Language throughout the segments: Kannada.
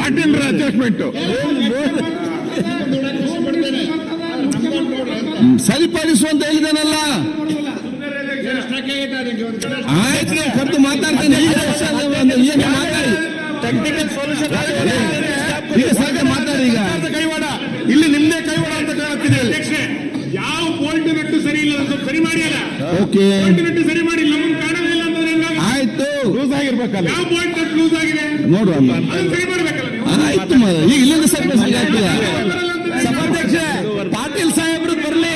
ಪಾಟೀಲ್ ಅಡ್ಜಸ್ಟ್ಮೆಂಟ್ ಸರಿಪಡಿಸುವಂತ ಹೇಳಿದಾನಲ್ಲ. ಆಯ್ತು, ಕರೆದು ಮಾತಾಡ್ತೇನೆ. ಟೆಕ್ನಿಕಲ್ ಸೊಲ್ಯೂಷನ್ ಈಗ ಸಾಧ್ಯ ಮಾತಾಡಿ. ಈಗ ಕೈವಾಡ ಇಲ್ಲಿ ನಿಮ್ದೇ ಕೈವಾಡ ಅಂತ ಕಾಣುತ್ತಿದೆ. ಯಾವ ಬೋಲ್ಟ್ ನಟ್ಟು ಸರಿ ಇಲ್ಲ, ಸ್ವಲ್ಪ ಸರಿ ಮಾಡಿ. ಓಕೆ, ಬೋಲ್ಟ್ ನಟ್ಟು ಸರಿ ಮಾಡಿ, ನಮಗೆ ಕಾಣೋದಿಲ್ಲ ಅಂತಂದ್ರೆ ಆಯ್ತು. ಲೂಸ್ ಆಗಿರ್ಬೇಕಲ್ಲ. ಯಾವ ಬೋಲ್ಟ್ ನಟ್ಟು ಲೂಸ್ ಆಗಿದೆ ನೋಡುವ, ಸರಿ ಮಾಡ್ಬೇಕಲ್ಲ. ಆಯ್ತು, ಈಗ ಇಲ್ಲಿಂದ ಸರಿ ಸಭಾಧ್ಯಕ್ಷ ಪಾಟೀಲ್ ಸಾಹೇಬ್ರು ಬರಲಿ,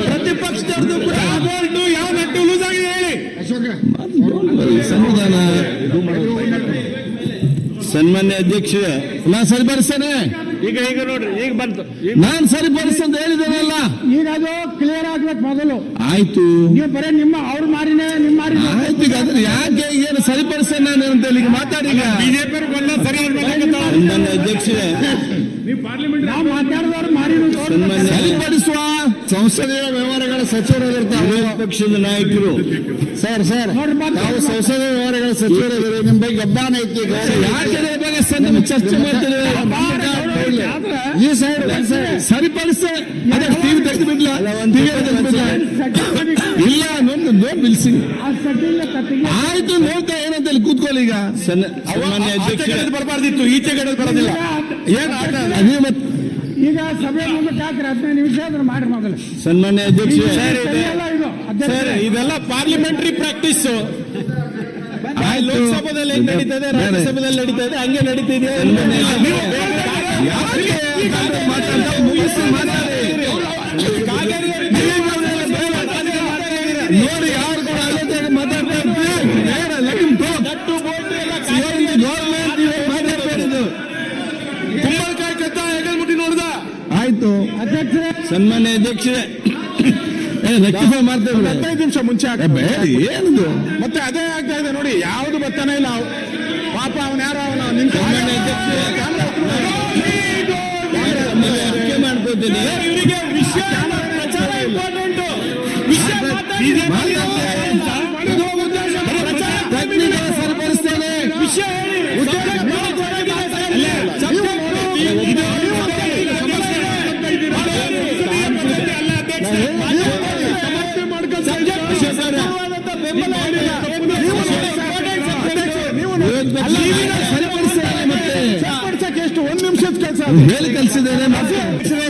ಪ್ರತಿಪಕ್ಷದವ್ರದ್ದು ಕೂಡ ಬೋಲ್ಟ್ ಯಾವ ನಟ್ಟು ಲೂಸ್ ಆಗಿದೆ ಹೇಳಿ. ಸಂವಿಧಾನ ಸನ್ಮಾನ್ಯ ಅಧ್ಯಕ್ಷ, ನಾನು ಸರಿಪಡಿಸ್ತೇನೆ. ಈಗ ನೋಡ್ರಿ, ಈಗ ಬಂತು. ನಾನು ಸರಿಪಡಿಸ್ತಂತ ಹೇಳಿದ್ದೇನಲ್ಲ. ಈಗ ಅದು ಕ್ಲಿಯರ್ ಆಗ್ಬೇಕು ಮೊದಲು. ಆಯ್ತು, ನೀವು ಬರೀ ನಿಮ್ಮ ಅವ್ರ ಮಾರಿನೇ ನಿಮ್ಮ ಮಾರಿ. ಆಯ್ತು, ಈಗ ಅದ್ರ ಯಾಕೆ ಏನು ಸರಿಪಡಿಸ್ತೇನೆ ನಾನು ಅಂತ ಹೇಳಿ ಮಾತಾಡಿ. ಈಗ ಬಿಜೆಪಿ ಸರಿ ಸನ್ಮಾನ್ಯ ಅಧ್ಯಕ್ಷ, ನಾವು ಮಾತಾಡಿದವ್ರು ಮಾರಿ ಸರಿಪಡಿಸುವ ಸಂಸದೀಯ ವ್ಯವಹಾರಗಳ ಸಚಿವರಾಗಿರ್ತಾರೆ ಪಕ್ಷದ ನಾಯಕರು. ಸರ್ ನಾವು ಸಂಸದೀಯ ವ್ಯವಹಾರಗಳ ಸಚಿವರಾಗಿರೋ ನಿಮ್ಮ ಬಗ್ಗೆ ಗಬ್ಬಾನ ಐತಿ. ಯಾಕೆ ಬಗ್ಗೆ ಚರ್ಚೆ ಮಾಡ್ತೇವೆ. ಈ ಸೈಡ್ ಸರಿಪಡಿಸ ಟಿವಿ ತೆಗೆದು ಬಿಡ್ಲ, ಇಲ್ಲ ನೋಡಿ ಬಿಲ್ಸಿ. ಆಯ್ತು, ನೋಡ್ತಾ ಏನಂತ ಹೇಳಿ ಕೂತ್ಕೊಳ್ಳಿ. ಈಗ ಸನ್ಮಾನ್ಯ ಅಧ್ಯಕ್ಷ ಬರಬಾರ್ದಿತ್ತು, ಈಚೆ ಕಡೆ ಬರೋದಿಲ್ಲ. ಈಗ ಸಭೆ ಮುಂದಕ್ಕೆ ಹಾಕ್ರಿ, 15 ನಿಮಿಷ ಆದ್ರೆ ಮಾಡ್ರಿ ಮೊದಲು. ಸನ್ಮಾನ್ಯ ಅಧ್ಯಕ್ಷ, ಇದೆಲ್ಲ ಪಾರ್ಲಿಮೆಂಟರಿ ಪ್ರಾಕ್ಟೀಸ್. ಲೋಕಸಭಾದಲ್ಲಿ ಹೆಂಗ್ ನಡೀತದೆ, ರಾಜ್ಯಸಭೆಯಲ್ಲಿ ನಡೀತದೆ, ಹಂಗೆ ನಡೀತಿದೆ. ನೋಡಿ, ಯಾರು ಕೂಡ ಮಾತಾಡ್ತಾ ಕುಂಬಳಕಾಯಿ ಕತ್ತ ಹೆಗಲ್ ಮುಟ್ಟಿ ನೋಡ್ದ. ಆಯ್ತು ಸನ್ಮಾನ್ಯ ಅಧ್ಯಕ್ಷರೇ, ರೆಕ್ಟಿಫೈ ಮಾಡ್ತೇವೆ. 15 ನಿಮಿಷ ಮುಂಚೆ ಏನದು ಮತ್ತೆ ಅದೇ ಆಗ್ತಾ ಇದೆ ನೋಡಿ. ಯಾವ್ದು ಬರ್ತಾನೆ ಇಲ್ಲ. ಪಾಪ ಅವನ ಯಾರೋ ನಿಂತ ಮಾಡ್ಕೋತೀನಿ. ಇವರಿಗೆ ವಿಷಯ ಪ್ರಚಾರ ಇಂಪಾರ್ಟೆಂಟ್. ಸರಿಪಡಿಸ್ತೇನೆ. ವಿಷಯ ಎಷ್ಟು 1 ನಿಮಿಷದ ಕೆಲಸ ಹೇಳಿ ಕಲಿಸಿದ್ದೇನೆ.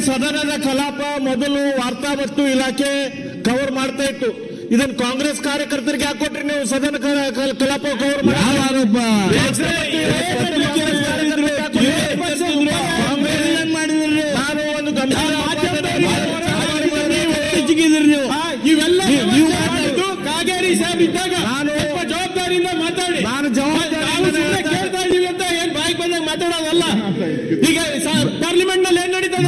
ಸದನದ ಕಲಾಪ ಮೊದಲು ವಾರ್ತಾ ಮತ್ತು ಇಲಾಖೆ ಕವರ್ ಮಾಡ್ತಾ ಇತ್ತು. ಇದನ್ನು ಕಾಂಗ್ರೆಸ್ ಕಾರ್ಯಕರ್ತರಿಗೆ ಹಾಕೊಟ್ರಿ ನೀವು. ಸದನ ಕಲಾಪ ಕವರ್ ಯಾವ ಆರೋಪ ಮಾಡಿದ್ರಿ? ನಾನು ಒಂದು ಗಂಭೀರ ನೀವು ಇವೆಲ್ಲ ಕಾಗೇರಿ ಸಾಹೇಬ್ ಇದ್ದಾಗ ನಾನು ಜವಾಬ್ದಾರಿಯಿಂದ ಮಾತಾಡಿ. ನಾನು ಜವಾಬ್ದಾರಿ ಕೇಳ್ತಾ ಇದೀವಿ ಅಂತ ಏನ್ ಬಾಯಿಗೆ ಬಂದಾಗ ಮಾತಾಡೋದಲ್ಲ. ಈಗ ಪಾರ್ಲಿಮೆಂಟ್ ನಲ್ಲಿ ಏನ್ ನಡೀತದೆ?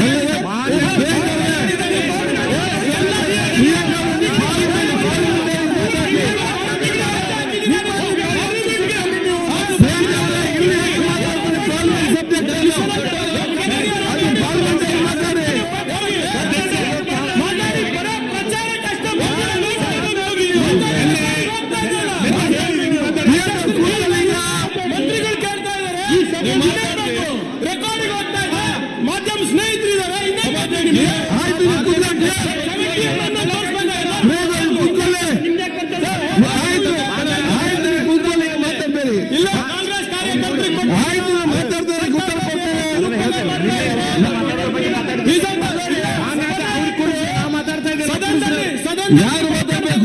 ಯಾರು ಮಾತಾಡ್ಬೇಕು?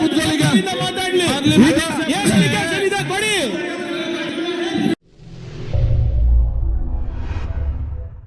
ಕೂತ್ಕೊಳ್ಳಿ.